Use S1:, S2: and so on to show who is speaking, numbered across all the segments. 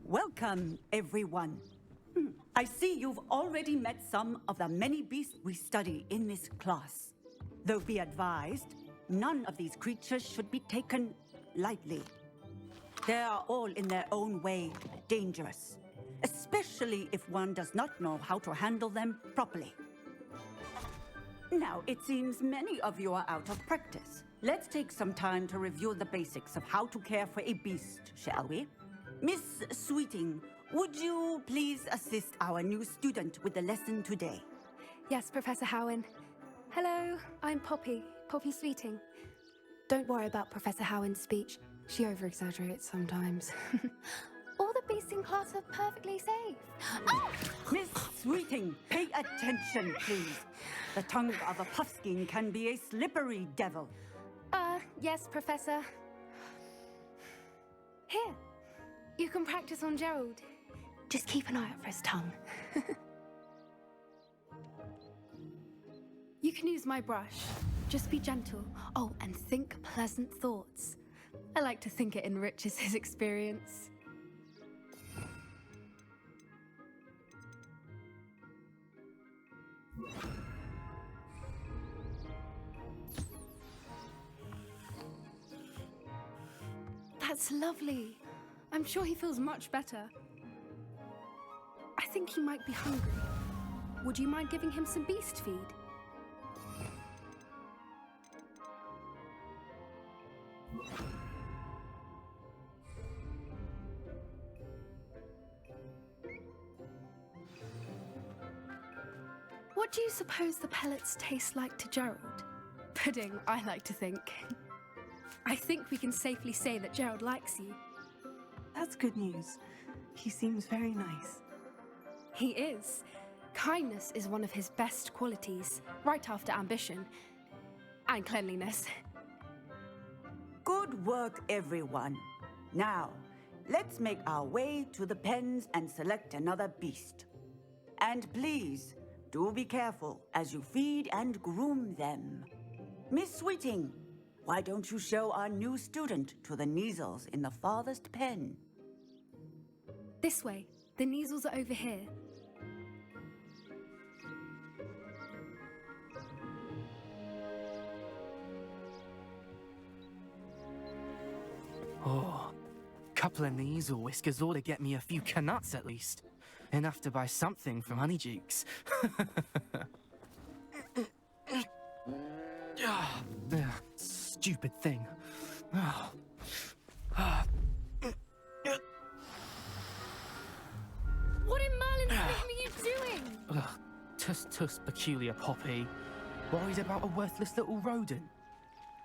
S1: Welcome, everyone. I see you've already met some of the many beasts we study in this class. Though be advised, none of these creatures should be taken lightly. They are all in their own way dangerous, especially if one does not know how to handle them properly. Now, it seems many of you are out of practice. Let's take some time to review the basics of how to care for a beast, shall we? Miss Sweeting, would you please assist our new student with the lesson today?
S2: Yes, Professor Howen. Hello, I'm Poppy Sweeting. Don't worry about Professor Howen's speech. She over-exaggerates sometimes. All the beasts in class are perfectly safe. Oh!
S1: Miss Sweeting, pay attention, please. The tongue of a puffskein can be a slippery devil.
S2: Yes, Professor. Here, you can practice on Gerald. Just keep an eye out for his tongue. You can use my brush. Just be gentle. Oh, and think pleasant thoughts. I like to think it enriches his experience. That's lovely. I'm sure he feels much better. I think he might be hungry. Would you mind giving him some beast feed? What do you suppose the pellets taste like to Gerald? Pudding, I like to think. I think we can safely say that Gerald likes you.
S3: That's good news. He seems very nice.
S2: He is. Kindness is one of his best qualities, right after ambition and cleanliness.
S1: Good work, everyone. Now, let's make our way to the pens and select another beast. And please, do be careful as you feed and groom them. Miss Sweeting, why don't you show our new student to the Kneazles in the farthest pen?
S2: This way. The Kneazles are over here.
S4: Oh, couple of Kneazle whiskers ought to get me a few canuts at least. Enough to buy something from Honeydukes. Stupid thing.
S2: What in Merlin's name are you doing?
S4: Tuss, peculiar Poppy. Worried about a worthless little rodent?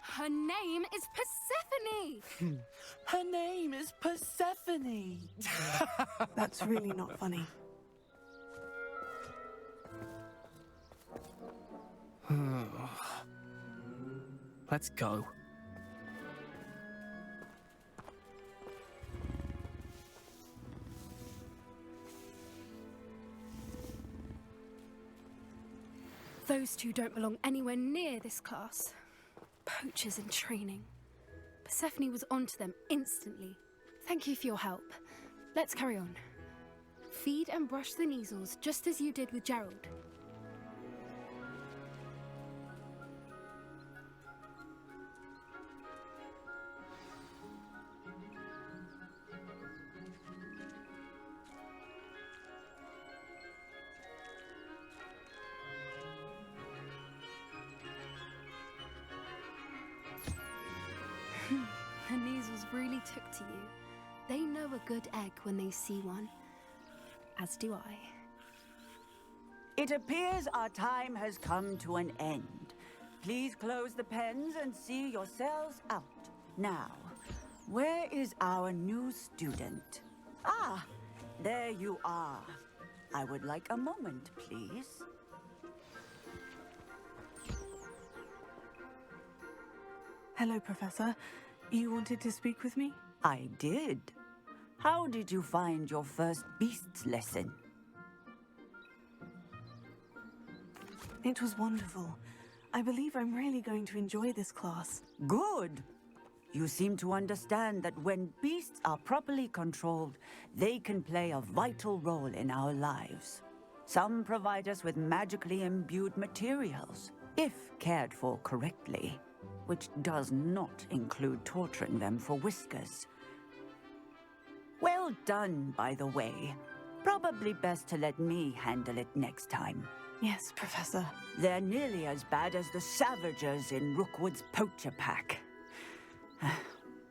S2: Her name is Persephone!
S4: Her name is Persephone!
S3: That's really not funny.
S4: Let's go.
S2: Those two don't belong anywhere near this class. Poachers in training. Persephone was onto them instantly. Thank you for your help. Let's carry on. Feed and brush the Kneazles just as you did with Gerald. The Kneazles really took to you. They know a good egg when they see one. As do I.
S1: It appears our time has come to an end. Please close the pens and see yourselves out. Now, where is our new student? Ah, there you are. I would like a moment, please.
S3: Hello, Professor. You wanted to speak with me?
S1: I did. How did you find your first beasts lesson?
S3: It was wonderful. I believe I'm really going to enjoy this class.
S1: Good. You seem to understand that when beasts are properly controlled, they can play a vital role in our lives. Some provide us with magically imbued materials, if cared for correctly, which does not include torturing them for whiskers. Well done, by the way. Probably best to let me handle it next time.
S3: Yes, Professor.
S1: They're nearly as bad as the Savagers in Rookwood's poacher pack.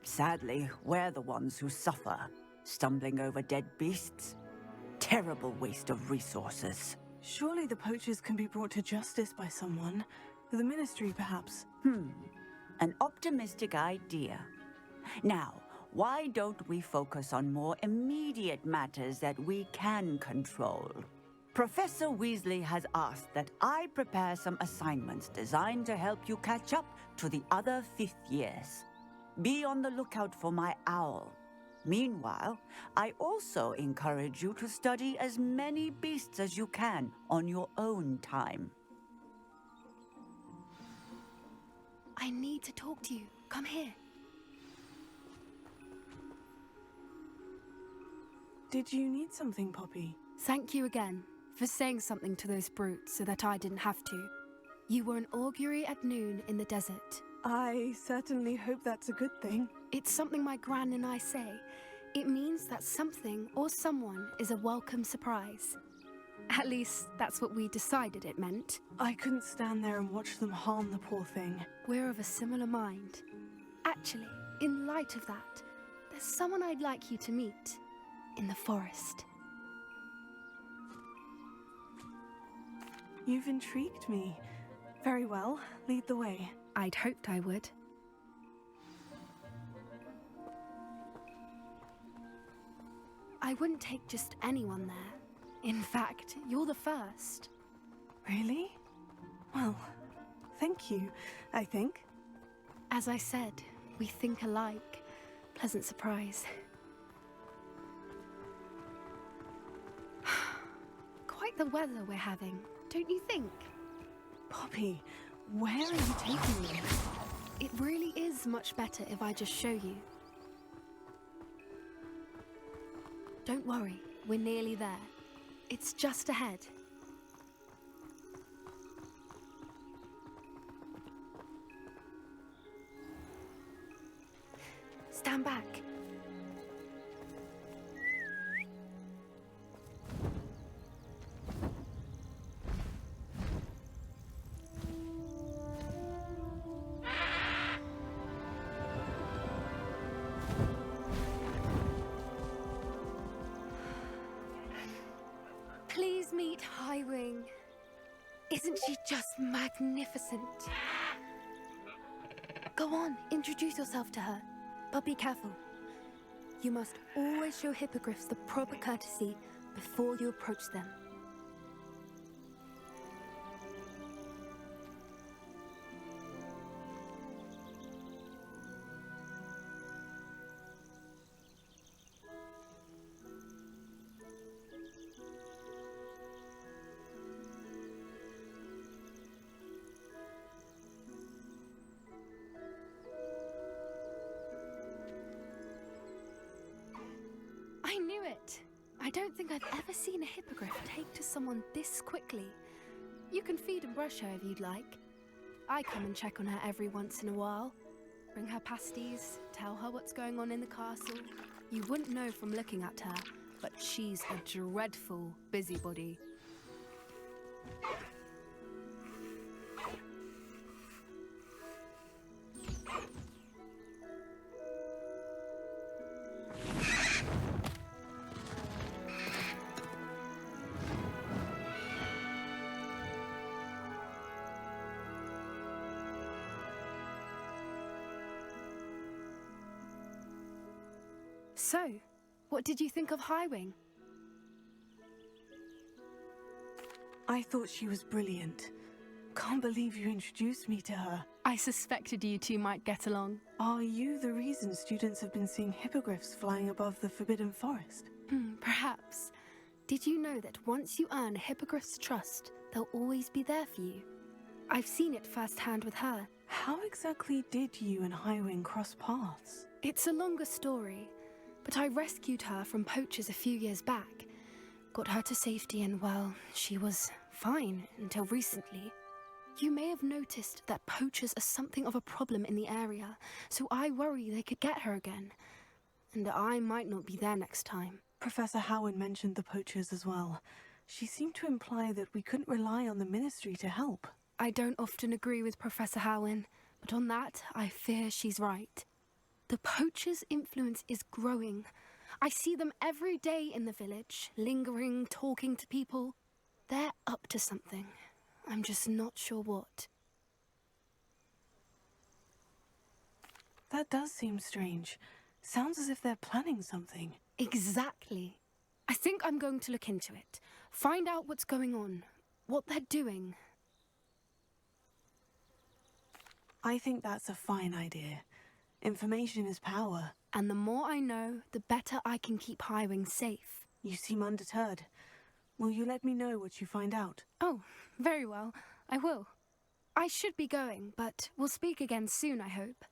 S1: Sadly, we're the ones who suffer, stumbling over dead beasts. Terrible waste of resources.
S3: Surely the poachers can be brought to justice by someone. The Ministry, perhaps.
S1: An optimistic idea. Now, why don't we focus on more immediate matters that we can control? Professor Weasley has asked that I prepare some assignments designed to help you catch up to the other 5th years. Be on the lookout for my owl. Meanwhile, I also encourage you to study as many beasts as you can on your own time.
S2: I need to talk to you. Come here.
S3: Did you need something, Poppy?
S2: Thank you again for saying something to those brutes so that I didn't have to. You were an augury at noon in the desert.
S3: I certainly hope that's a good thing.
S2: It's something my gran and I say. It means that something or someone is a welcome surprise. At least, that's what we decided it meant.
S3: I couldn't stand there and watch them harm the poor thing.
S2: We're of a similar mind. Actually, in light of that, there's someone I'd like you to meet in the forest.
S3: You've intrigued me. Very well, lead the way.
S2: I'd hoped I would. I wouldn't take just anyone there. In fact, you're the first.
S3: Really? Well, thank you, I think.
S2: As I said, we think alike. Pleasant surprise. Quite the weather we're having, don't you think?
S3: Poppy, where are you taking me?
S2: It really is much better if I just show you. Don't worry, we're nearly there. It's just ahead. Stand back. Please meet Highwing. Isn't she just magnificent? Go on, introduce yourself to her. But be careful. You must always show hippogriffs the proper courtesy before you approach them. I knew it! I don't think I've ever seen a hippogriff take to someone this quickly. You can feed and brush her if you'd like. I come and check on her every once in a while. Bring her pasties, tell her what's going on in the castle. You wouldn't know from looking at her, but she's a dreadful busybody. So, what did you think of Highwing?
S3: I thought she was brilliant. Can't believe you introduced me to her.
S2: I suspected you two might get along.
S3: Are you the reason students have been seeing hippogriffs flying above the Forbidden Forest?
S2: Perhaps. Did you know that once you earn a hippogriff's trust, they'll always be there for you? I've seen it firsthand with her.
S3: How exactly did you and Highwing cross paths?
S2: It's a longer story, but I rescued her from poachers a few years back. Got her to safety and, well, she was fine until recently. You may have noticed that poachers are something of a problem in the area, so I worry they could get her again. And I might not be there next time.
S3: Professor Howard mentioned the poachers as well. She seemed to imply that we couldn't rely on the Ministry to help.
S2: I don't often agree with Professor Howin, but on that, I fear she's right. The poachers' influence is growing. I see them every day in the village, lingering, talking to people. They're up to something. I'm just not sure what.
S3: That does seem strange. Sounds as if they're planning something.
S2: Exactly. I think I'm going to look into it. Find out what's going on, what they're doing.
S3: I think that's a fine idea. Information is power.
S2: And the more I know, the better I can keep Highwing safe.
S3: You seem undeterred. Will you let me know what you find out?
S2: Oh, very well. I will. I should be going, but we'll speak again soon, I hope.